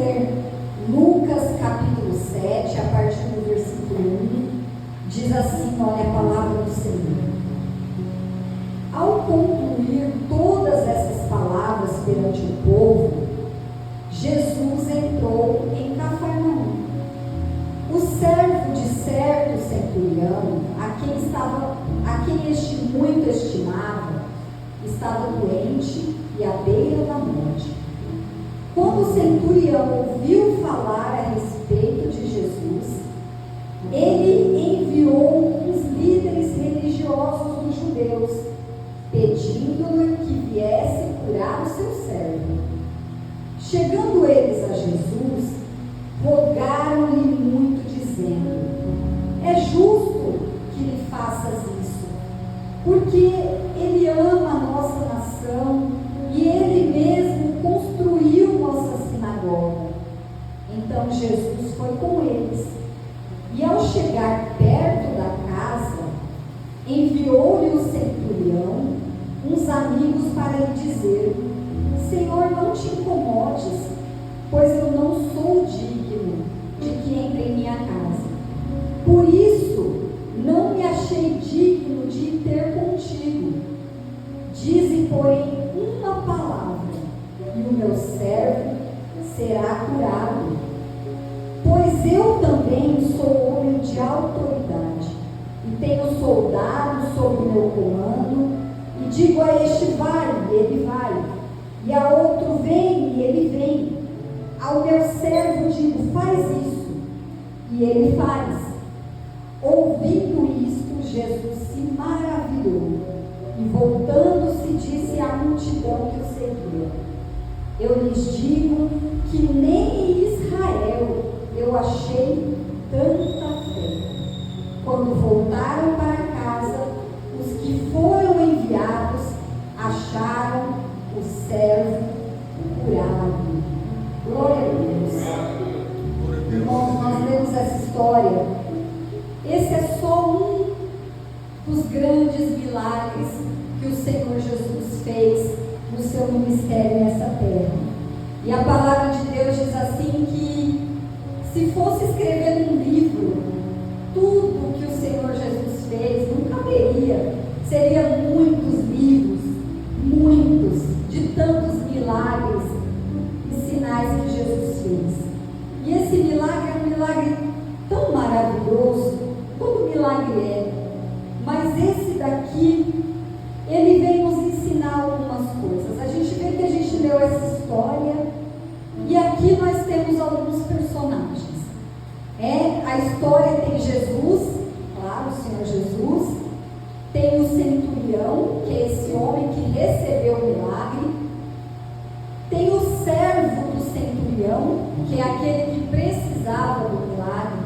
ler Lucas capítulo 7, a partir do versículo 1, diz assim, olha a palavra do Senhor. Ao concluir todas essas palavras perante o povo, Jesus entrou em Cafarnaum. O servo de certo centurião, a quem este muito estimava, estava doente e à beira da morte. Quando o centurião ouviu falar a respeito de Jesus, ele enviou uns líderes religiosos dos judeus, pedindo-lhe que viesse curar o seu servo. Chegando eles a Jesus, rogaram-lhe muito, dizendo: é justo que lhe faças isso, porque ele ama a nossa nação e ele mesmo construiu nossa sinagoga. Então Jesus foi com eles, e ao chegar perto da casa, enviou-lhe o centurião uns amigos para lhe dizer: Senhor, não te incomodes, pois eu não sou digno de que entre em minha casa. Por isso, não me achei digno de ir ter contigo. Dize, porém, uma palavra, e o meu servo será curado. Pois eu também sou homem de autoridade, e tenho soldados sob meu comando, e digo a este vai, e ele vai, e a outro vem, e ele vem. Ao meu servo digo, faz isso, e ele faz. Ouvindo isto, Jesus se maravilhou, e voltando-se disse à multidão que o seguia: eu lhes digo que nem em Israel eu achei tanta fé. Quando voltaram para casa, os que foram enviados acharam o servo curado. Glória a Deus. Irmãos, nós lemos essa história. Esse é só um dos grandes milagres que o Senhor Jesus fez no seu ministério nessa terra. E a palavra de Deus diz assim que se fosse escrever num livro tudo que o Senhor Jesus fez, não caberia. Seria muitos livros, muitos, de tantos milagres e sinais que Jesus fez. E esse milagre é um milagre tão maravilhoso, todo milagre é, mas esse daqui, ele vem nos ensinar algumas coisas. A gente vê que a gente leu essa história, e aqui nós temos alguns personagens. A história tem Jesus, claro, o Senhor Jesus, tem o centurião, que é esse homem que recebeu o milagre, tem o servo do centurião, que é aquele que precisava do milagre,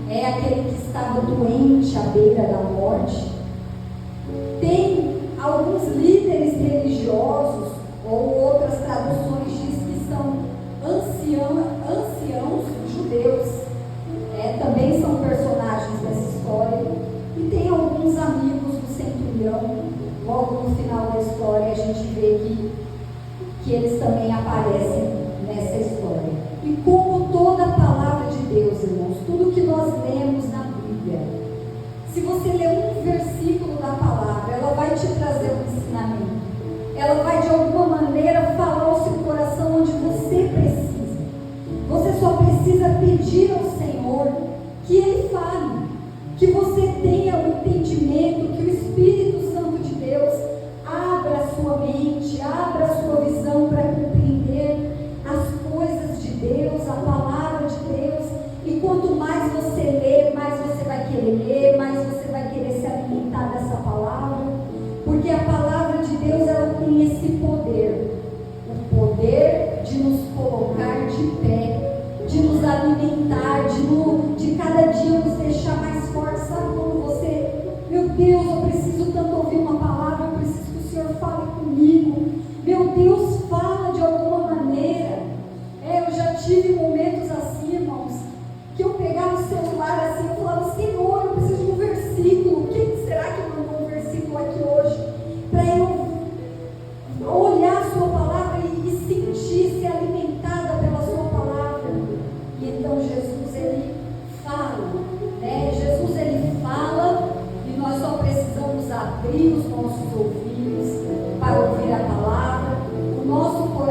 é aquele que estava doente à beira da morte. Tem alguns líderes religiosos, ou outras traduções diz que são anciãos judeus, também são personagens dessa história. E tem alguns amigos do centurião. Logo no final da história a gente vê que eles também aparecem nessa história. E como toda a palavra de Deus, irmãos, tudo que nós lemos na Bíblia, se você ler um versículo da palavra, ela vai te trazer um ensinamento. Ela vai de alguma maneira falar ao seu coração onde você precisa. Você só precisa pedir ao Senhor que Ele fale, que você tenha o entendimento, que o Espírito Santo de Deus abra a sua mente, abra a sua visão para compreender as coisas de Deus, a palavra de Deus. E quanto mais você lê, mais você vai querer ler, mais você vai querer se alimentar dessa palavra, porque a palavra de Deus, ela tem esse poder, o poder de nos colocar de pé, de nos alimentar, de cada dia nos deixar mais fortes. Sabe quando você, meu Deus, eu preciso tanto ouvir uma palavra, eu preciso que o Senhor fale comigo, meu Deus, fala de alguma maneira. Eu já tive momentos assim, irmãos, que eu pegava o celular assim, eu falava: Senhor, eu preciso de um versículo, quem será que mandou um versículo aqui hoje, para eu olhar a sua palavra e sentir, ser alimentada pela sua palavra.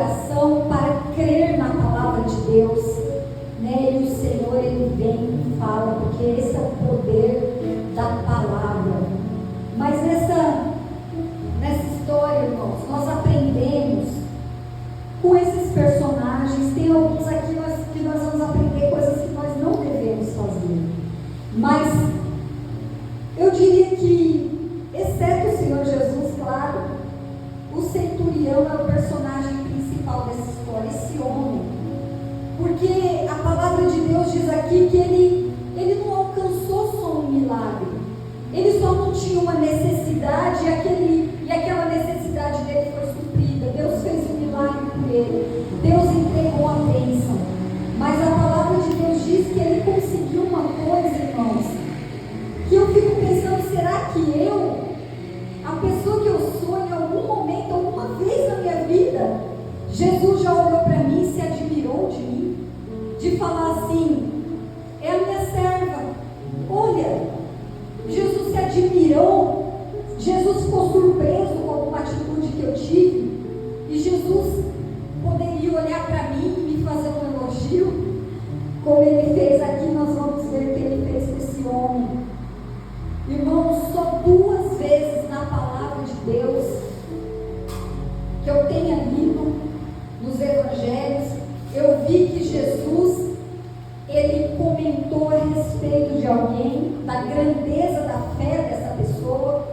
coração para crer na palavra de Deus, né? E o Senhor, Ele vem e fala, porque esse é o poder da palavra. Mas nessa história, irmãos, nós aprendemos com esses personagens. Tem alguns aqui que nós vamos aprender coisas que nós não devemos fazer. Mas eu diria que, exceto o Senhor Jesus, claro, o centurião é o personagem principal dessa história, esse homem. Porque a palavra de Deus diz aqui que ele não alcançou só um milagre. Ele só não tinha uma necessidade e aquela necessidade dele foi suprida. Deus fez um milagre por ele. Deus entregou a bênção. Mas a palavra de Deus diz que ele conseguiu uma coisa, irmãos, que eu fico pensando, será que a pessoa que eu sou, em algum momento, alguma vez na minha vida, Jesus já olhou para mim e se admirou de mim? De falar assim, é a minha serva. Olha, Jesus se admirou, Jesus ficou surpreso com alguma atitude que eu tive, e Jesus poderia olhar para mim e me fazer um elogio, como ele fez aqui. Nós vamos ver o que ele fez com esse homem. Irmãos, só 2 vezes na palavra de Deus que eu tenha lido nos evangelhos, eu vi que Jesus, ele comentou a respeito de alguém, da grandeza da fé dessa pessoa.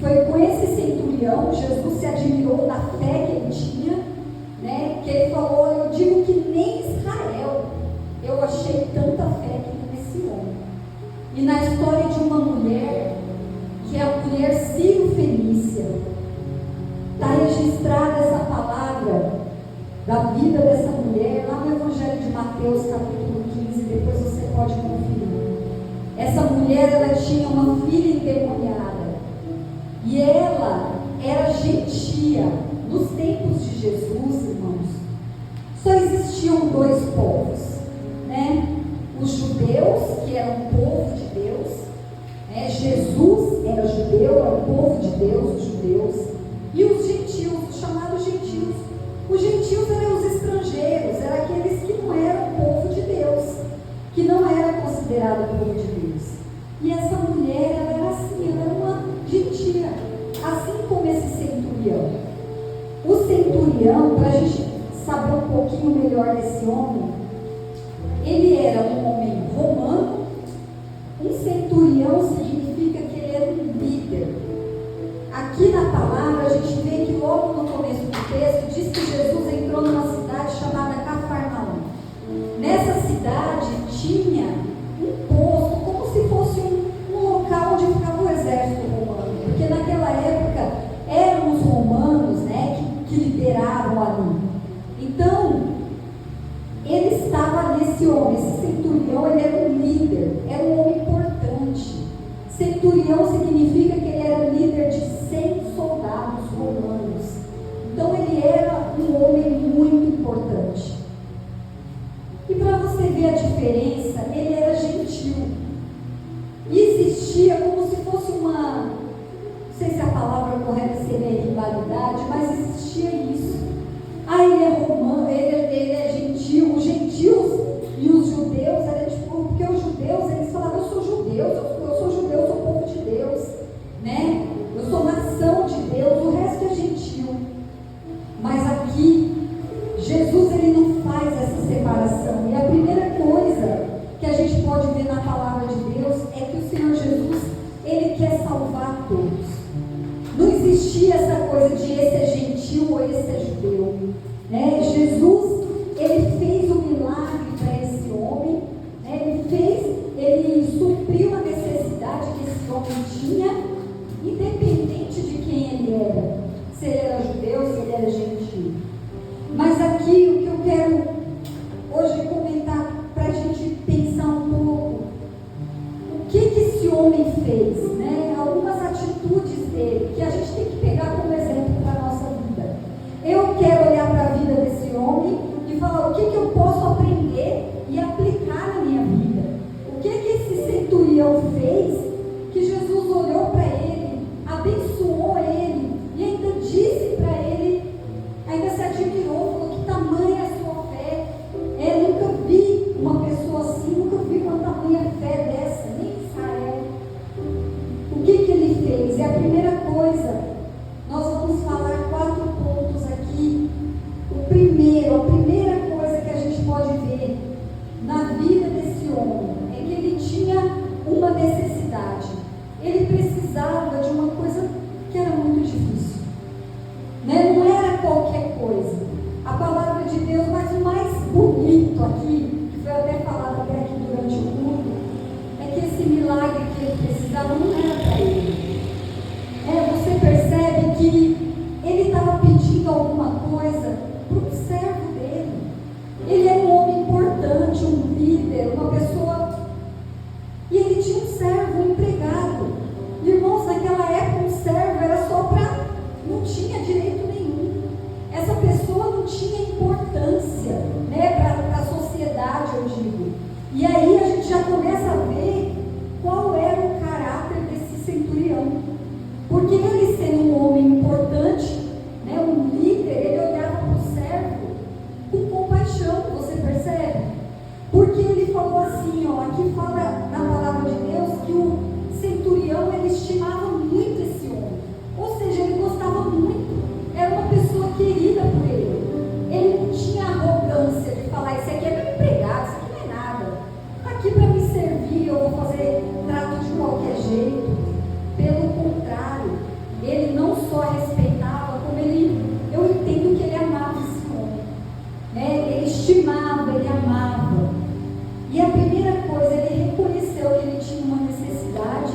Foi com esse centurião. Jesus se admirou da fé que ele tinha, né? Que ele falou, eu digo que nem Israel eu achei tanta fé que tem nesse homem. E na história de uma mulher, que é a mulher Sírio-Fenícia, está registrada essa palavra da vida dessa mulher lá no Evangelho de Mateus, capítulo 15, depois você pode conferir. Essa mulher, ela tinha uma filha endemoniada, e ela era gentia. Nos tempos de Jesus, irmãos, só existiam 2 povos, né? Os judeus, que eram o povo de Deus, né? Jesus era judeu, era o povo de Deus, os judeus, e os gentios, os chamados gentios. Os gentios eram os estrangeiros, eram aqueles que não eram povo de Deus, que não era considerado povo de Deus. E essa mulher, ela era assim, ela era uma gentia, assim como esse centurião. O centurião, para a gente saber um pouquinho melhor desse homem, ele era um homem romano. Um centurião significa que ele era um líder. Aqui na palavra a gente vê que logo no começo do texto diz que Jesus entrou numa cidade chamada Cafarnaum. Nessa cidade tinha um posto, como se fosse um local onde ficava o exército romano, porque naquela época eram os romanos, né, que lideravam ali. Então, ele estava nesse homem, esse centurião, ele era um líder, era um homem importante. Centurião significa que ele era líder de 100 soldados romanos. Então ele era um homem muito importante. E para você ver a diferença, ele era gentil. E existia como se fosse uma, não sei se a palavra correta seria rivalidade, mas existia isso. Ah, ele é romano, ele é gentil. Os gentios e os judeus, era tipo, porque os judeus, eles falavam, eu sou judeu, eu sou povo de Deus, né? Eu sou nação de Deus, o resto é gentil. Mas aqui, Jesus, ele não faz essa separação. E a primeira coisa que a gente pode ver na palavra de Deus é que o Senhor Jesus, ele quer salvar todos. Não existia essa coisa de esse é gentil ou esse é judeu, né? Jesus, ele fez um milagre para esse homem, né? Ele supriu a necessidade que esse homem tinha, independente de quem ele era, se ele era judeu, se ele era gentil. Mas aqui o que eu quero hoje comentar, para a gente pensar um pouco, o que esse homem fez, né? Algumas atitudes muito aqui, que foi até falado até aqui durante o culto, é que esse milagre que ele precisava não era para ele. Você percebe que ele estava pedindo alguma coisa para um servo dele. Ele era um homem importante, um líder, uma pessoa, e ele tinha um servo, um empregado. Irmãos, naquela época um servo era só para, não tinha direito nenhum. Essa pessoa não tinha importância, para a sociedade, eu digo. E aí a gente já começa a ver qual era o caráter desse centurião. Porque ele, sendo um homem importante, um líder, ele olhava para o servo com compaixão, você percebe? Porque ele falou assim, aqui fala na palavra de Deus que o centurião, ele estimava muito esse homem. Ou seja, ele gostava muito, era uma pessoa querida por ele. Ele não tinha arrogância de falar, esse aqui é meu empregado, isso aqui não é nada. Está aqui para me servir, eu vou fazer trato de qualquer jeito. Pelo contrário, ele não só respeitava, como eu entendo que ele amava esse homem. Ele estimava, ele amava. E a primeira coisa, ele reconheceu que ele tinha uma necessidade,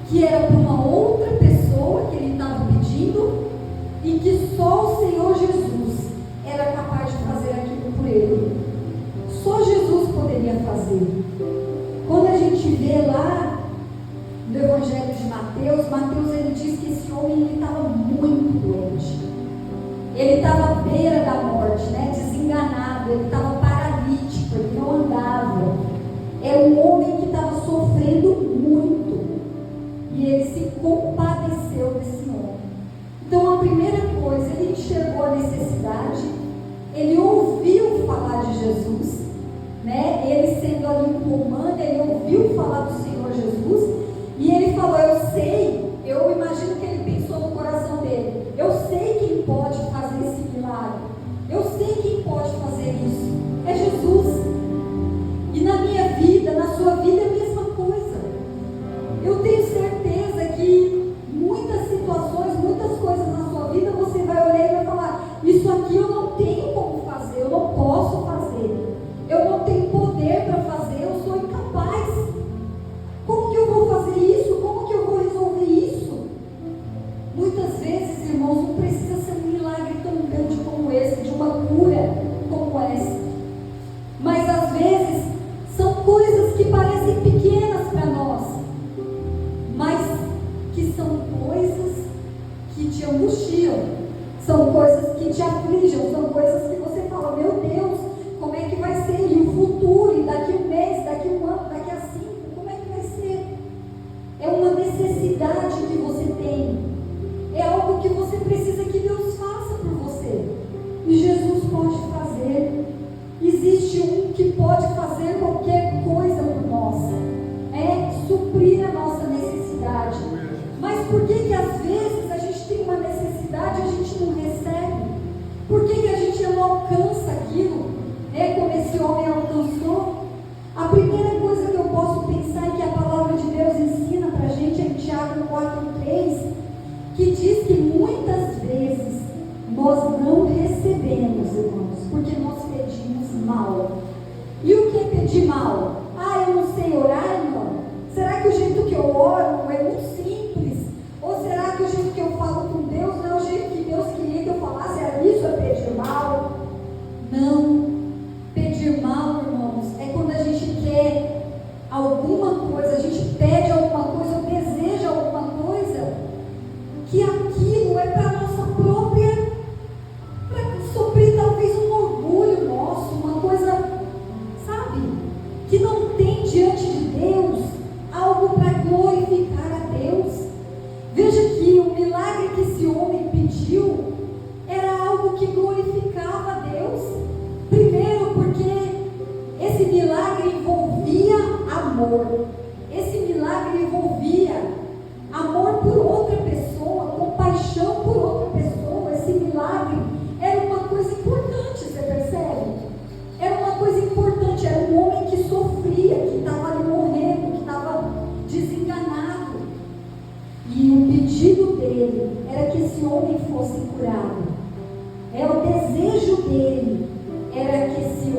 que era para uma outra pessoa que ele estava pedindo, e que só o Senhor Jesus era capaz de fazer aquilo por ele. Só Jesus poderia fazer. Quando a gente vê lá no Evangelho de Mateus ele diz que esse homem estava muito doente. Ele estava à beira da morte, desenganado, ele estava paralítico, ele não andava. Era um homem que estava sofrendo muito. E ele se compadeceu desse homem. Então a primeira coisa, ele enxergou a necessidade, ele ouviu falar de Jesus, ele sendo ali um comando, ele ouviu falar do Senhor Jesus, e ele falou, eu imagino que ele pensou no coração dele, eu sei quem pode fazer esse milagre, eu sei quem pode fazer isso, é Jesus. E na minha vida, na sua vida é a mesma coisa. Eu tenho certeza que muitas situações, muitas coisas na sua vida, você vai olhar e vai falar, isso aqui eu não tenho como fazer, eu não posso fazer, eu não tenho poder para fazer, eu sou incapaz. Como que eu vou fazer isso? Como que eu vou resolver isso? Muitas vezes, irmãos, não precisa ser um milagre tão grande como esse, de uma cura como essa. Mas às vezes são coisas que parecem pequenas para nós, mas que são coisas que te angustiam, são coisas que te afligem, são coisas que você fala, meu Deus, como é que vai ser? E o futuro, e daqui um mês, daqui um ano, daqui a 5, como é que vai ser? É uma necessidade que você tem, é algo que você precisa que Deus faça por você, e Jesus pode fazer. Existe um que pode fazer qualquer coisa por nós, suprir a nossa necessidade. Mas por que às vezes a gente tem uma necessidade e a gente não recebe? Por que a gente não alcança aquilo, como esse homem alcançou? A primeira coisa que eu posso pensar e que a palavra de Deus ensina para a gente é em Tiago 4,3, que diz que muitas vezes nós não recebemos, irmãos, porque nós pedimos mal. E o que é pedir mal? Eu não sei orar, irmão? Será que o jeito que eu oro é muito simples? Ou será que o jeito que eu falo com Deus não é o jeito que Deus queria que eu falasse? Isso é pedir mal? Não. Pedir mal, irmãos, é quando a gente quer alguma coisa, a gente pede alguma coisa, ou deseja alguma coisa, que aquilo é para a nossa própria, para suprir talvez um orgulho nosso, uma coisa, sabe, que não tem diante de Deus algo para glorificar a Deus. Veja que o milagre que esse homem pediu era algo que glorificava a Deus. Primeiro, porque esse milagre envolvia amor. Esse milagre envolvia amor por outra pessoa, compaixão por outra pessoa. Esse milagre era uma coisa importante, você percebe? Era uma coisa importante, era um homem que sofria, que estava ali morrendo, que estava desenganado. E o pedido dele era que esse homem fosse curado. O desejo dele era que esse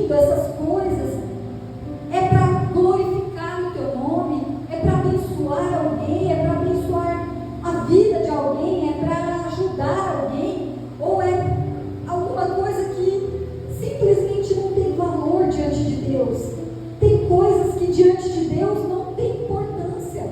pedindo essas coisas, é para glorificar o teu nome, é para abençoar alguém, é para abençoar a vida de alguém, é para ajudar alguém, ou é alguma coisa que simplesmente não tem valor diante de Deus. Tem coisas que diante de Deus não tem importância.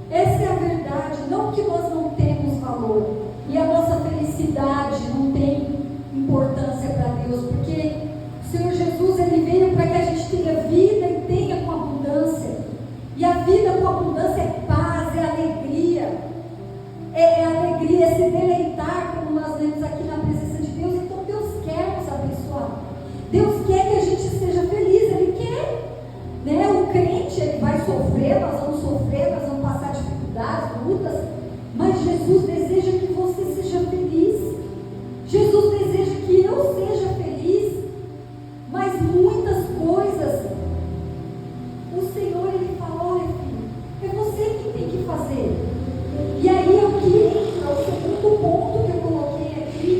Essa é a verdade. Não que nós não temos valor e a nossa felicidade não tem importância para Deus, porque o Senhor Jesus, Ele veio para que a gente tenha vida e tenha com abundância. E a vida com abundância é paz, é alegria. É alegria, é se deleitar, como nós vemos aqui na presença de Deus. Então Deus quer nos abençoar. Deus quer que a gente seja feliz, Ele quer. Né? O crente, ele vai sofrer, nós vamos passar dificuldades, lutas, mas Jesus deseja que você seja feliz. Jesus deseja que eu seja feliz, mas muitas coisas, o Senhor, Ele fala, olha filho, é você que tem que fazer. E aí é o que entra, o segundo ponto que eu coloquei aqui,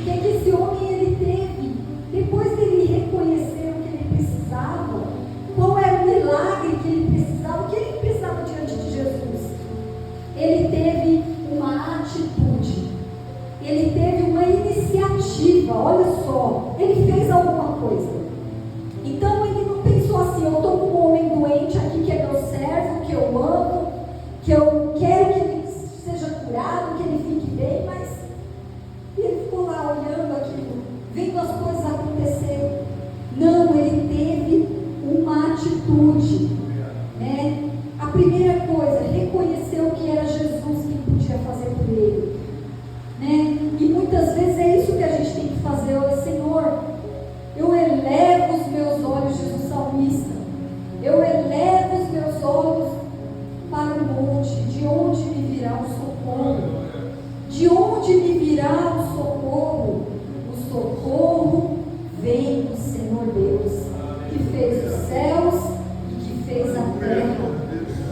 que é que esse homem, ele teve, depois dele reconhecer o que ele precisava, qual era o milagre que ele precisava, o que ele precisava diante de Jesus? Ele teve uma atitude, ele teve uma iniciativa, olha só, ele fez alguma coisa. Então ele não pensou assim, eu estou com um homem doente aqui que é meu servo, que eu amo, que eu quero que ele seja curado, que ele fique bem, mas ele ficou lá olhando aquilo, vendo as coisas acontecerem. Não, ele teve uma atitude, né? A primeira coisa, reconheceu que era Jesus quem podia fazer por ele, né? E muitas vezes é isso que a gente tem que fazer. Olha, Senhor, eu elevo os meus olhos, diz o salmista, eu elevo os meus olhos para o monte, de onde me virá o socorro? De onde me virá o socorro? O socorro vem do Senhor Deus, que fez os céus e que fez a terra.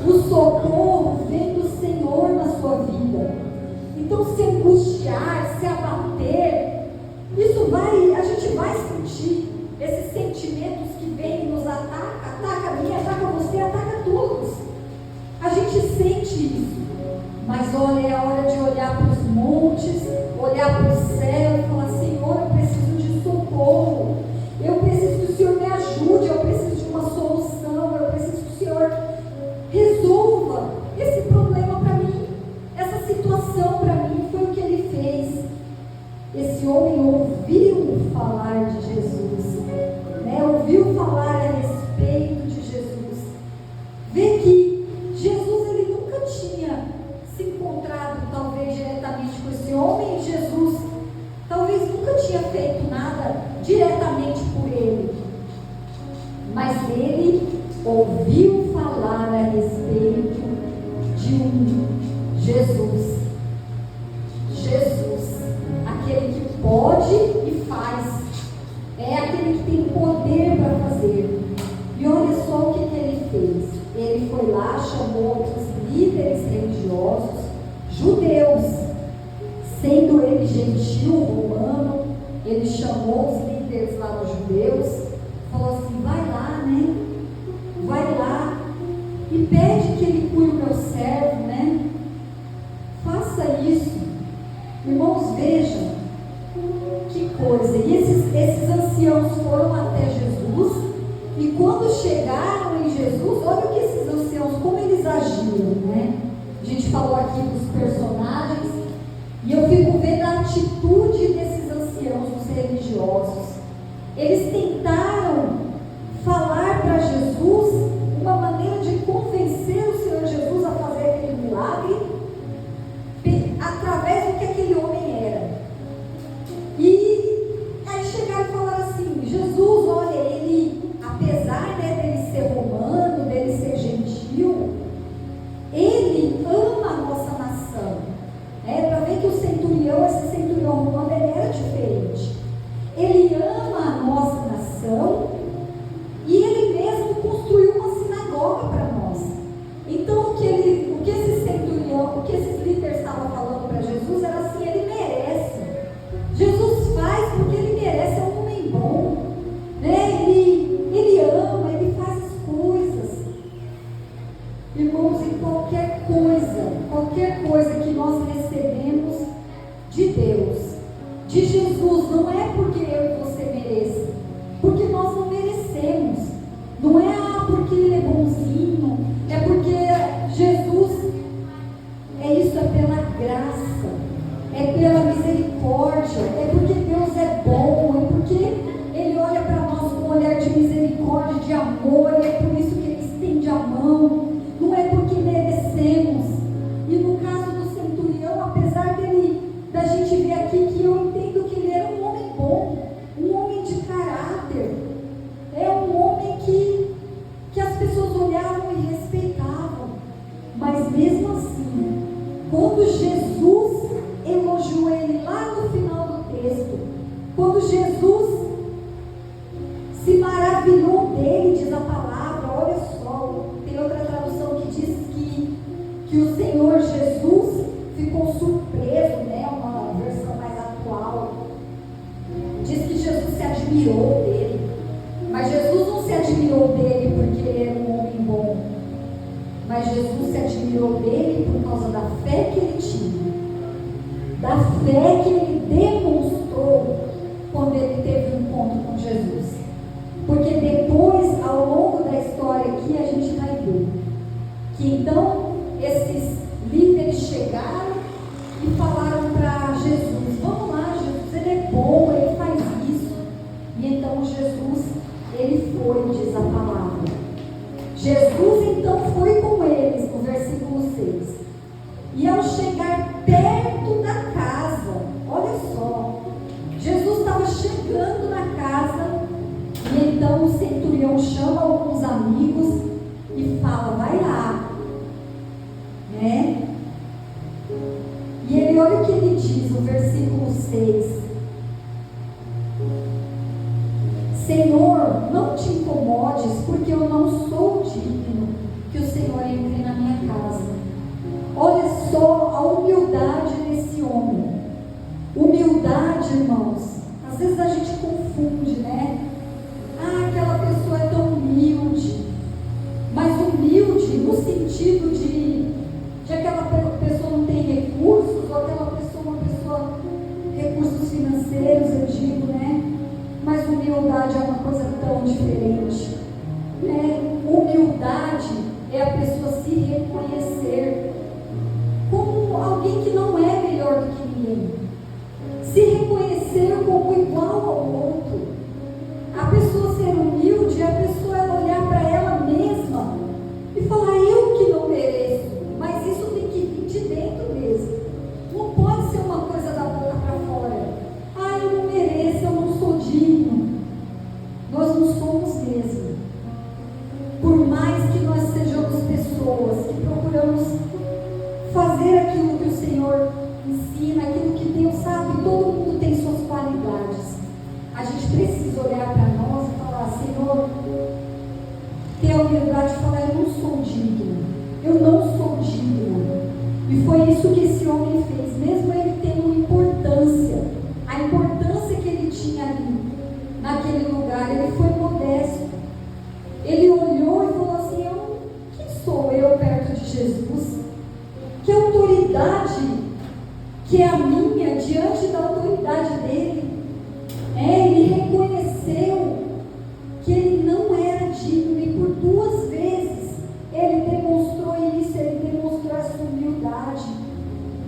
O socorro vem do Senhor na sua vida. Então, se angustiar, se abater, isso vai, a gente vai sentir esses sentimentos que vêm e nos ataca a mim, ataca você, ataca todos. A gente sente isso. Mas olha, é a hora de olhar para os montes, olhar para o céu e falar, Senhor, eu preciso de socorro. Eu preciso que o Senhor me ajude, eu preciso de uma solução, eu preciso que o Senhor resolva esse problema para mim, essa situação para mim. Foi o que ele fez. Esse homem ouviu falar de Jesus, né? Ouviu falar a respeito de Jesus. Vê que Jesus, ele nunca tinha se encontrado talvez diretamente com esse homem, e Jesus talvez nunca tinha feito nada diretamente por ele, mas ele ouviu falar a respeito de um Jesus, aquele que pode e faz, é aquele que tem poder para fazer. E olha só o que ele fez. Ele foi lá, chamou os líderes religiosos, judeus, sendo ele gentil, romano, ele chamou os líderes lá dos judeus, falou assim, vai lá, né? Vai lá e pede que ele cure o meu servo, né? Faça isso. Irmãos, vejam que coisa. E esses anciãos foram até Jesus, e quando chegaram em Jesus, olha o que esses anciãos, como eles agiram, né? A gente falou aqui dos personagens, e eu fico vendo a atitude desses anciãos, os religiosos. Eles tentaram falar para Jesus uma maneira de convencer o Senhor Jesus a fazer aquele milagre através do que aquele homem era. E aí chegaram e falaram assim, Jesus, olha, ele, apesar, né, dele ser romano, dele ser gentil, ele ama a nossa nação. Para ver que o centurião, esse centurião romano, ele era diferente. Ele ama a nossa nação de Jesus não é porque eu e você mereça, porque nós não merecemos. Não é porque Ele é bonzinho, é porque Jesus, é pela graça, é pela misericórdia, é porque Deus é bom, é porque Ele olha para nós com um olhar de misericórdia, de amor, é por isso que Ele estende a mão, não é porque merecemos. E no caso do centurião, apesar da gente ver aqui que eu entendo que ele era um homem bom, um homem de caráter, é um homem que as pessoas olhavam e respeitavam, mas mesmo assim, quando Jesus elogiou ele lá no final do texto, quando Jesus se maravilhou dele, diz a palavra, olha só, tem outra tradução que diz que o Senhor Jesus ficou surpreso, né? Uma versão mais atual, diz que Jesus se admirou dele, mas Jesus não se admirou dele porque ele era um homem bom, mas Jesus se admirou dele por causa da fé que ele tinha, da fé que ele demonstrou quando ele teve um encontro com Jesus. Porque depois, ao longo da história aqui, a gente vai ver que então esses líderes chegaram e falaram para Jesus: vamos lá, Jesus, ele é bom, ele faz isso. E então Jesus, ele foi, diz a palavra. Jesus então foi com eles, no versículo 6. E ao chegar perto da casa, olha só, Jesus estava chegando na casa, e então o centurião chama alguns amigos e fala: vai lá, né? E ele, olha o que ele diz, no versículo 6: Senhor, não te incomodes, porque eu não sou digno que o Senhor entre na minha casa. Olha só a humildade desse homem. Humildade, irmãos, às vezes a gente confunde, né? Aquela pessoa é tão humilde, mas humilde no sentido de aquela pessoa não tem recursos, ou aquela pessoa, uma pessoa, recursos financeiros, eu digo, né? Mas humildade é uma coisa tão diferente, né? Humildade é a pessoa se reconhecer como alguém que não é melhor do que ninguém, se reconhecer como igual ao outro. A pessoa ser humilde é a pessoa olhar para ela mesma e falar: eu que não mereço. Mas isso tem que vir de dentro mesmo. Não pode ser uma coisa da boca para fora. Eu não mereço, eu não sou digno. Nós não somos mesmo. Por mais que nós sejamos pessoas que procuramos fazer aquilo que o Senhor ensina, aquilo que Deus sabe, todo mundo tem suas qualidades. A gente precisa olhar para nós e falar: Senhor, ter a humildade de falar: eu não sou digno, eu não sou digna. E foi isso que esse homem fez, mesmo ele tendo importância, a importância que ele tinha ali, naquele lugar, ele foi modesto. Ele olhou e falou assim: quem sou eu perto de Jesus? Que autoridade que é a minha diante da autoridade dele? Ele reconheceu que ele não era digno, e por 2 vezes ele demonstrou isso, ele demonstrou essa humildade.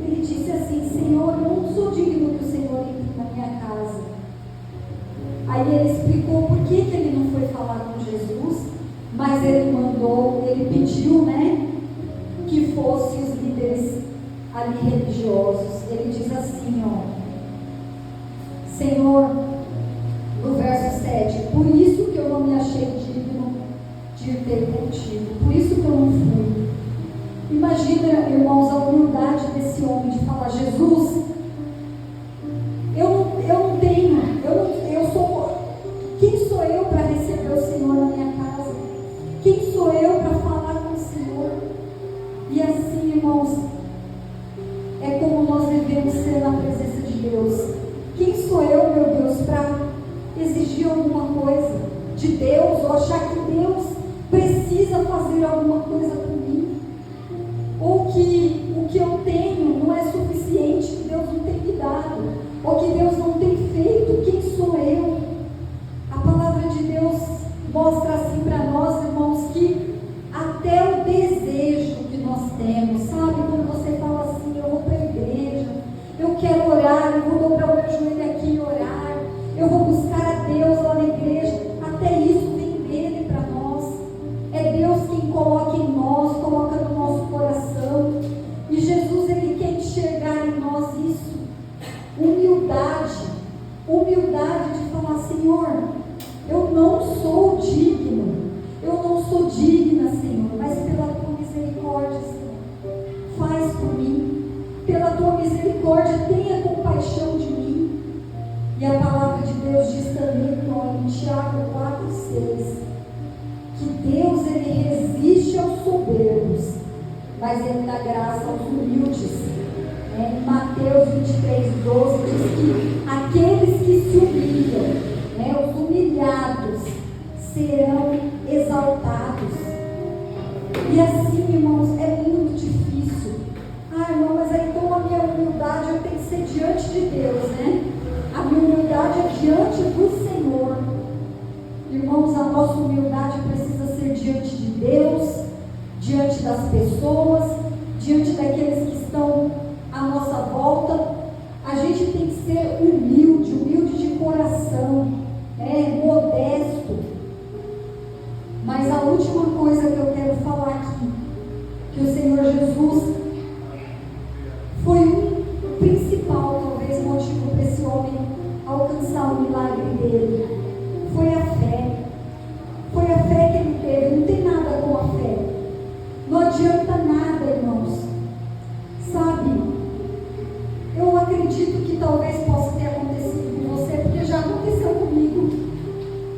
Ele disse assim: Senhor, eu não sou digno que o Senhor entre na minha casa. Aí ele explicou por que ele não foi falar com Jesus, mas ele mandou, ele pediu, né, que fossem os líderes ali religiosos. Ele diz assim, Senhor, no verso 7, por isso que eu não me achei digno de ter contigo, por isso que eu não fui. Imagina, irmãos, a humildade desse homem de falar: Jesus, quem sou eu para receber o Senhor na minha casa? Quem sou eu para falar com o Senhor? E assim, irmãos, é como nós devemos ser na presença de Deus. Quem sou eu, meu Deus, para exigir alguma coisa de Deus, ou achar que Deus precisa fazer alguma coisa por mim? Ou que o que eu tenho não é suficiente, que Deus não tem me dado, ou que Deus não tem mostra assim para nós, irmãos, que até o desejo que nós temos, sabe? Quando você fala assim, eu vou para a igreja, eu quero orar, eu vou dobrar o meu joelho aqui e orar, eu vou buscar a Deus lá na igreja, até isso vem dele para nós. É Deus quem coloca em nós, coloca no nosso coração. E Jesus, ele quer enxergar em nós isso. Humildade de falar, Senhor, eu não sou digno, eu não sou digna, Senhor, mas pela tua misericórdia, Senhor, faz por mim, pela tua misericórdia, tenha compaixão de mim. E a palavra de Deus diz também, em Tiago 4,6, que Deus, ele resiste aos soberbos, mas ele dá graça aos humildes. Em Mateus 23,12 diz que aqueles que se humilham, os humilhados, serão exaltados. E assim, irmãos, é muito difícil. Irmão, mas aí então a minha humildade eu tenho que ser diante de Deus, né? A minha humildade é diante do Senhor. Irmãos, a nossa humildade precisa ser diante de Deus, diante das pessoas, diante daqueles que estão à nossa volta. A gente tem que ser humilde de coração, modesto. Mas a última coisa que eu quero falar aqui, que o Senhor Jesus foi o principal, talvez, motivo para esse homem alcançar o milagre dele, foi a fé. Foi a fé que ele teve. Não tem nada com a fé. Não adianta nada, irmãos. Sabe, eu acredito que talvez possa ter acontecido com você, porque já aconteceu comigo,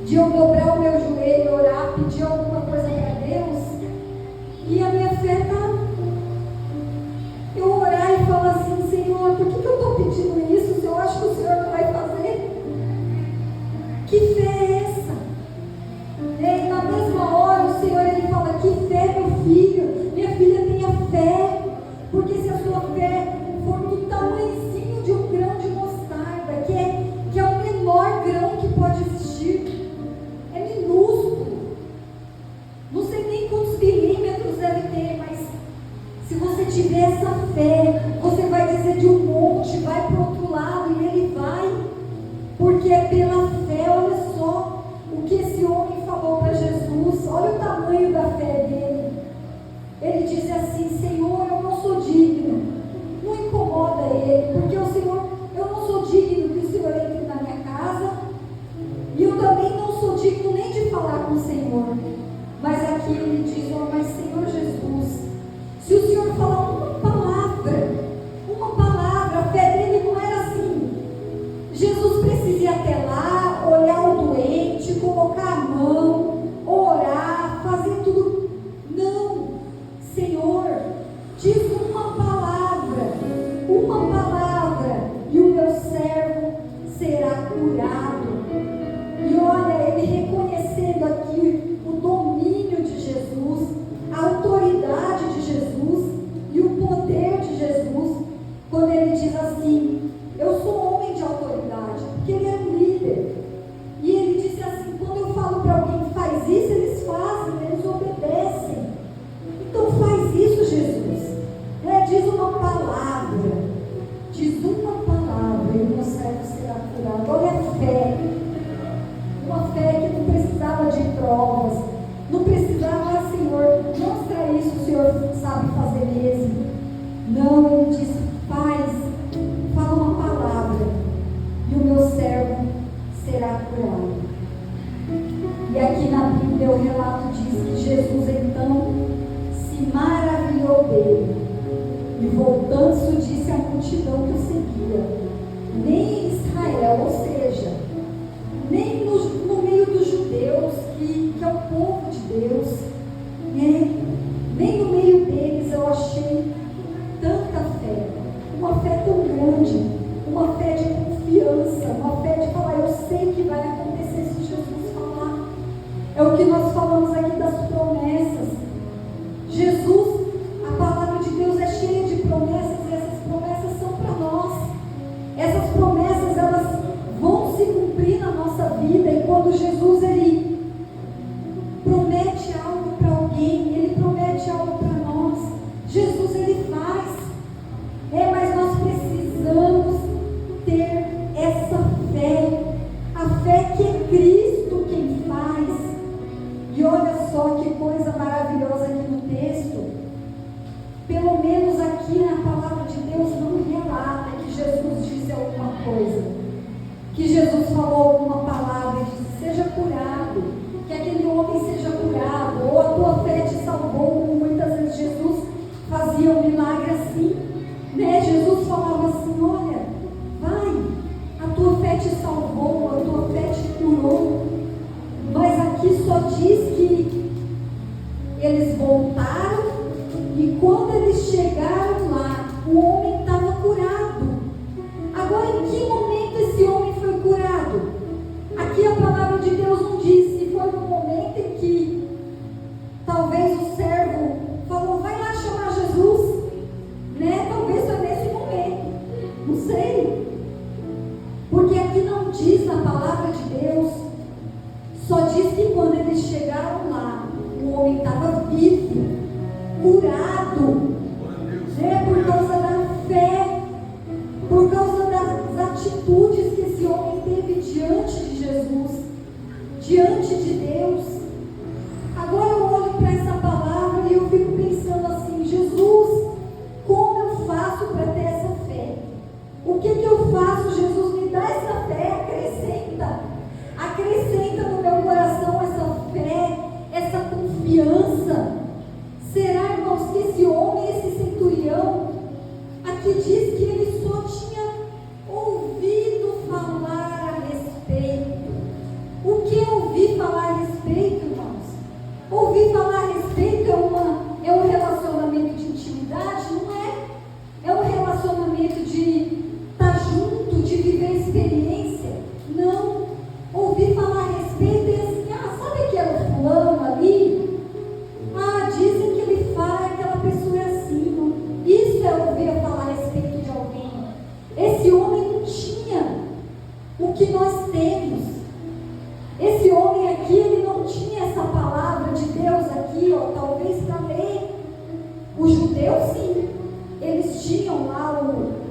de eu dobrar o meu joelho, orar, pedir alguma coisa para Deus, e a minha fé está, eu orar e falar assim, Senhor, por que eu estou pedindo isso, se eu acho que o Senhor não vai fazer? Que fé é essa? E na mesma hora o Senhor, ele fala, que fé, meu filho, minha filha, tenha fé, porque se a sua fé for do tamanhozinho de um grão de mostarda, que é o menor grão que pode existir, é minúsculo, não sei nem quantos milímetros deve ter, mas se você tiver essa fé, você vai dizer de um monte, vai para o outro lado, e ele vai, porque é pela fé. Olha só o que esse homem falou para Jesus, olha o tamanho da fé dele. Ele diz assim, Senhor, eu não sou digno. Não incomoda ele, porque o Senhor, eu não sou digno que o Senhor entre na minha casa, e eu também não sou digno nem de falar com o Senhor. Mas aqui ele diz, mas Senhor Jesus, se o Senhor falar uma palavra, a fé dele não era assim. Jesus precisa ir até lá, olhar o doente, colocar a mão, orar, fazer tudo. Não, Senhor, diz uma palavra, e o meu servo será curado. E olha, ele reconhecendo aqui o domínio de Jesus, a autoridade de Jesus e o poder de Jesus, quando ele diz assim, eu sou homem de autoridade, porque ele é um líder. E ele disse assim, quando eu falo para alguém que faz isso, eles fazem, eles obedecem. Então faz isso, Jesus. Diz uma palavra, e o meu servo será curado. Olha a fé, uma fé que não precisava de provas, não precisava, Senhor, mostra isso, o Senhor sabe fazer mesmo. Não, ele disse, fala uma palavra, e o meu servo será curado. E aqui na Bíblia o relato diz que Jesus então se maravilhou dele, e voltando-se disse à multidão que o seguia, nem em Israel, ou seja, nem no meio dos judeus, que é o povo de Deus, nem no meio deles eu achei tanta fé, uma fé tão grande, uma fé de confiança, uma fé de falar, eu sei que vai acontecer se Jesus falar. É o que nós falamos aqui das promessas. Jesus, a palavra de Deus é cheia de promessas, e essas promessas são para nós. Essas promessas, elas vão se cumprir na nossa vida, e quando Jesus, ele só que coisa maravilhosa aqui no texto. Pelo menos aqui na palavra de Deus não relata que Jesus disse alguma coisa, que Jesus falou alguma palavra e disse: seja curado, que aquele homem seja curado, ou a tua fé te salvou, como muitas vezes Jesus fazia um milagre assim, né? Jesus falava assim: olha, vai, a tua fé te salvou, a tua fé te curou. Mas aqui só diz que eles voltaram e quando eles chegaram lá, o homem estava curado. Agora, em que momento esse homem foi curado? Aqui a palavra de Deus não diz se foi no momento em que talvez o servo falou: vai lá chamar Jesus, né? Talvez foi nesse momento, não sei, porque aqui não diz na palavra de Deus, só diz que quando eles chegaram lá, o homem estava vivo, curado, né? Por causa da fé, por causa das atitudes que esse homem teve diante de Jesus, diante de Deus. Agora eu olho para essa palavra e eu fico pensando assim: Jesus, como eu faço para ter essa fé? O que eu faço? Jesus, me dá essa fé, acrescenta no meu coração essa fé, essa confiança. Será, irmãos, que esse homem, esse centurião, aqui diz que ele só tinha ouvido falar a respeito. O que é ouvir falar a respeito, irmãos? Ouvir falar a respeito é um relacionamento de intimidade? Não é. É um relacionamento de estar junto, de viver experiência? Não. Ouvir falar a respeito é assim: sabe aquele fulano ali? Dizem que ele fala, aquela pessoa é assim. Não? Isso é ouvir falar a respeito de alguém. Esse homem não tinha o que nós temos. Esse homem aqui, ele não tinha essa palavra de Deus aqui, talvez para ler. Os judeus, sim, eles tinham lá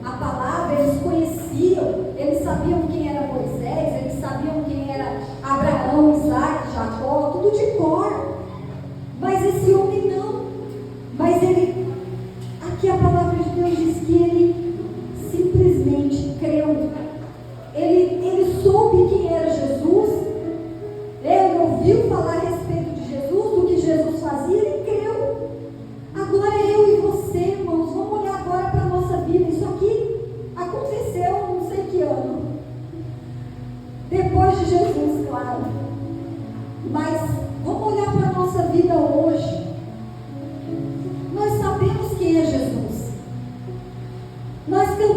a palavra, eles conheciam, eles sabiam quem era Moisés, eles sabiam quem era Abraão, Isaac, Jacó, tudo de cor. Mas esse homem não. Mas ele, aqui a palavra de Deus diz que ele simplesmente creu. Ele soube quem era Jesus. Ele ouviu falar a respeito de Jesus, do que Jesus fazia, ele creu. Agora eu e você, irmãos, vamos olhar agora para a nossa vida. Isso aqui aconteceu não sei que ano. Depois de Jesus, claro. Mas vamos olhar para a nossa vida hoje. Nós sabemos quem é Jesus.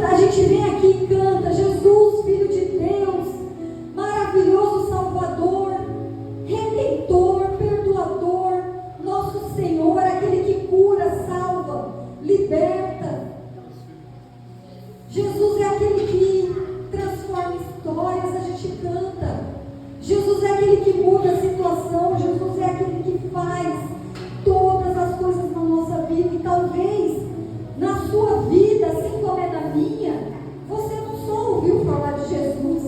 A gente vem aqui e canta: Jesus, Filho de Deus, maravilhoso Salvador, Redentor, Perdoador, nosso Senhor, aquele que cura, salva, liberta. Jesus é aquele que transforma histórias, a gente canta. Jesus é aquele que muda a situação, Jesus é aquele que faz todas as coisas na nossa vida. E talvez na sua vida, assim como é na minha, você não só ouviu falar de Jesus.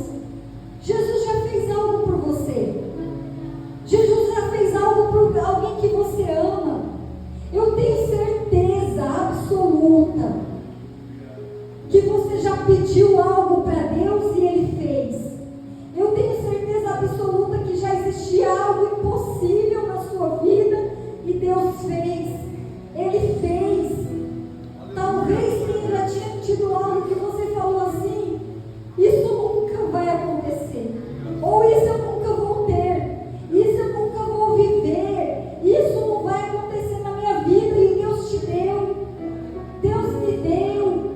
Jesus já fez algo por você. Jesus já fez algo por alguém que você ama. Eu tenho certeza absoluta que você já pediu algo para Deus e Ele fez. Eu tenho certeza absoluta que já existia algo impossível na sua vida e Deus fez. Ele fez. Talvez quem já tinha tido algo que você falou assim: isso nunca vai acontecer, ou isso eu nunca vou ter, isso eu nunca vou viver, isso não vai acontecer na minha vida, e Deus te deu, Deus me deu,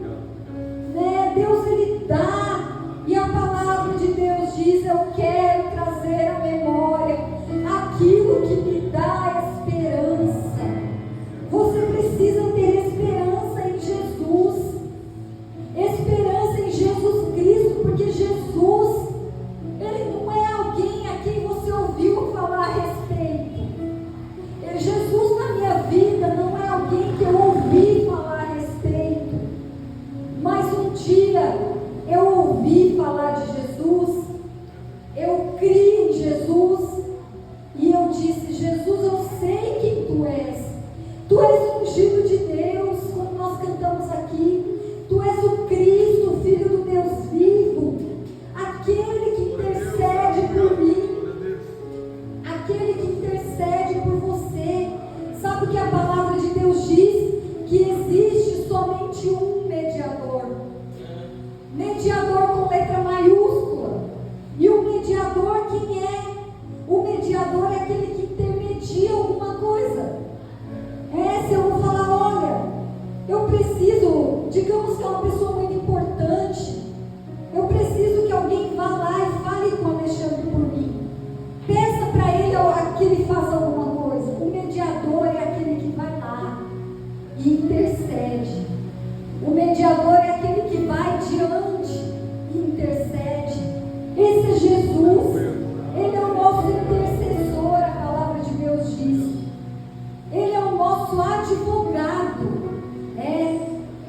né? Deus, Ele dá. E a palavra de Deus diz: eu quero trazer à memória aquilo que me dá esperança. Você precisa ter esperança em Jesus. Esperança em Jesus Cristo, porque Jesus, Ele não é alguém a quem você ouviu falar a respeito. Jesus na minha vida não é alguém que eu ouvi falar a respeito. Mas um dia eu ouvi falar de Jesus, eu criei em Jesus, Esse é Jesus. Ele é o nosso intercessor, a palavra de Deus diz. Ele é o nosso advogado.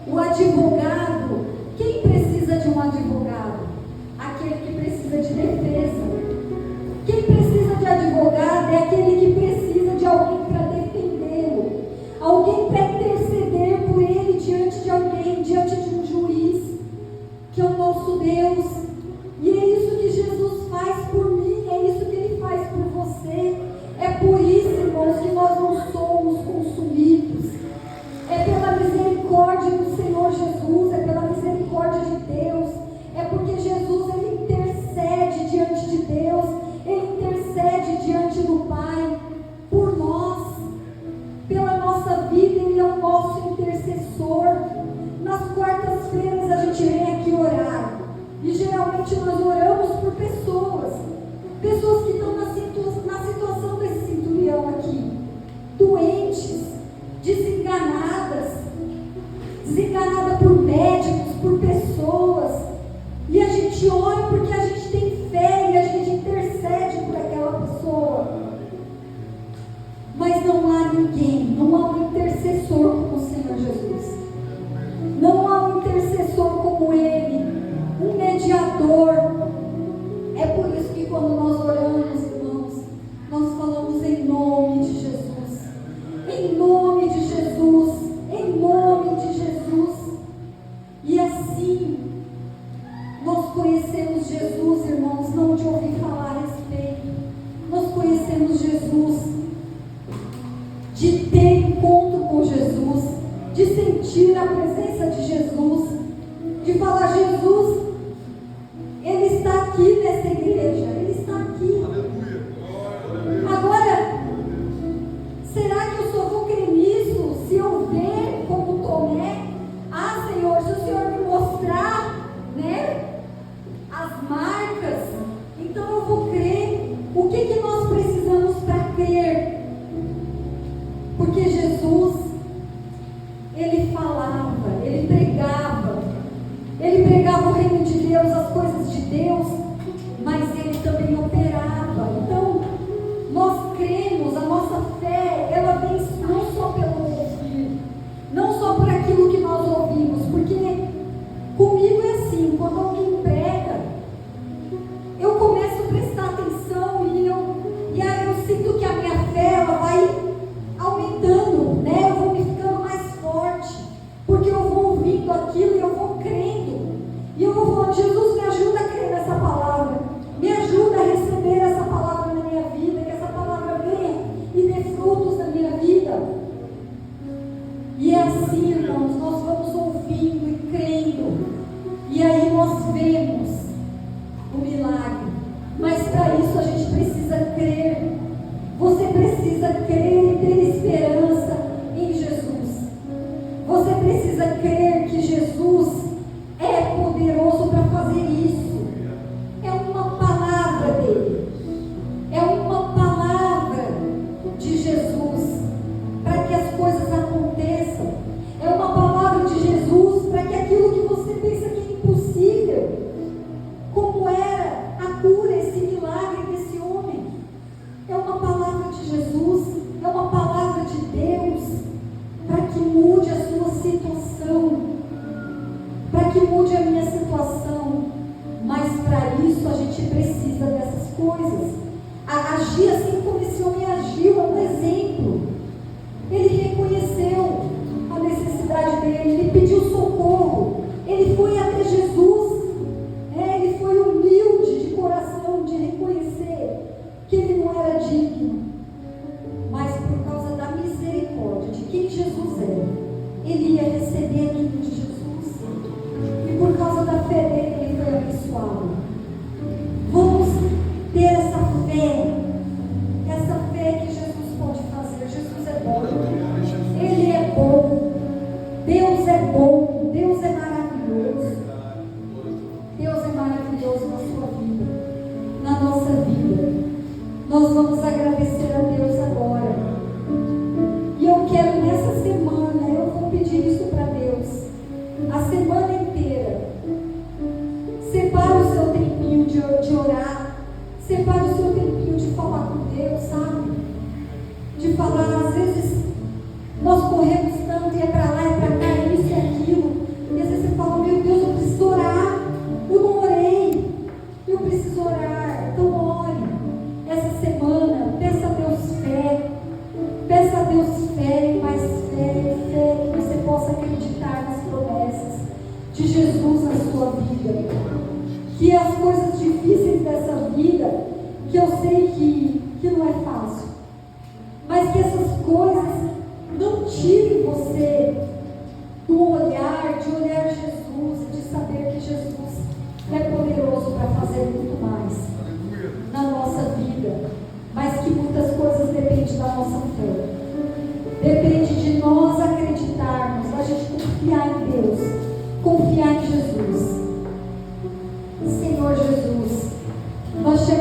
O advogado. Quem precisa de um advogado? Aquele que precisa de defesa. Quem precisa de advogado é aquele que precisa de alguém para defendê-lo, alguém para interceder por ele diante de alguém, diante de um juiz, que é o nosso Deus. E é isso que Jesus faz por mim, é isso que Ele faz por você. É por isso, irmãos, que nós não somos consumidos. É pela misericórdia do Senhor Jesus, é pela misericórdia de Deus. É porque Jesus, Ele intercede diante de Deus, Ele intercede diante do Pai por nós, pela nossa vida. Ele é o nosso intercessor. Nas quartas-feiras a gente vem aqui orar, e geralmente nós oramos por pessoas que estão na situação desse centurião aqui, doentes, desenganada por médicos, por pessoas, e a gente ora porque a gente tem fé e a gente intercede por aquela pessoa. Mas não há ninguém, não há um intercessor como o Senhor Jesus, não há um intercessor como Ele, um mediador. É por isso que quando nós oramos, irmãos, nós falamos em nome de Jesus, em nome de Jesus, em nome de Jesus. E assim nós conhecemos Jesus, irmãos, não de ouvir falar a respeito. Nós conhecemos Jesus de ter encontro com Jesus, de sentir a presença de Jesus, de falar: Jesus, Ele está aqui nessa igreja, Ele está aqui. Agora, será que eu só vou crer nisso se eu ver como Tomé? Ah, Senhor, se o Senhor me mostrar, as marcas, então eu vou crer. O que nós precisamos para crer? Porque Jesus, Ele falava, Ele pregava o reino de Deus, as coisas de Deus, mas Ele também operava. Então, nós cremos, a nossa fé, ela vem não só pelo ouvir, não só por aquilo que nós ouvimos, porque comigo é assim, quando alguém prega, eu começo a prestar atenção e aí eu sinto que a minha fé, ela vai aumentando, eu vou me ficando mais forte, porque eu vou ouvindo aquilo e eu vou crendo, e eu vou falando: Jesus, me ajuda a crer nessa palavra, me ajuda a receber essa palavra na minha vida, que essa palavra venha e dê frutos na minha vida. E é assim, irmãos, nós vamos ouvindo e crendo, e aí nós vemos o milagre. Mas para isso a gente precisa crer. Você precisa crer e ter esperança em Jesus. Você precisa crer que Jesus é poderoso para fazer isso. É uma palavra dele, é uma palavra de Jesus para que as coisas aconteçam. É uma palavra de Jesus para que aquilo que você pensa que é impossível, como era a cura, esse milagre desse homem, é uma palavra de Jesus, é uma palavra de Deus, para que mude a sua situação, para que mude a minha situação. Mas para isso a gente precisa dessas coisas. Agir assim como esse homem agiu, é um exemplo. Ele reconheceu a necessidade dele, ele pediu socorro, ele foi até Jesus, ele foi humilde de coração, de reconhecer que ele não era digno, mas por causa da misericórdia de quem Jesus é, ele ia receber aquilo de Jesus, e por causa da fé dele, ele foi abençoado. Vamos ter essa fé que Jesus pode fazer. Jesus é bom, Ele é bom, Deus é bom, Deus é maravilhoso. Deus é maravilhoso na sua vida, na nossa vida. Nós vamos agradecer a Deus agora. E eu quero nessa semana, eu vou pedir isso para Deus, a semana inteira. Separa o seu tempinho de oração. de Jesus na sua vida. Que as coisas difíceis dessa vida, que eu sei que não é fácil, mas que essas coisas não tirem você do olhar, de olhar Jesus e de saber que Jesus é poderoso para fazer muito mais na nossa vida, mas que muitas coisas dependem da nossa fé. Depende de nós acreditarmos, da gente confiar em Deus, confiar em Jesus.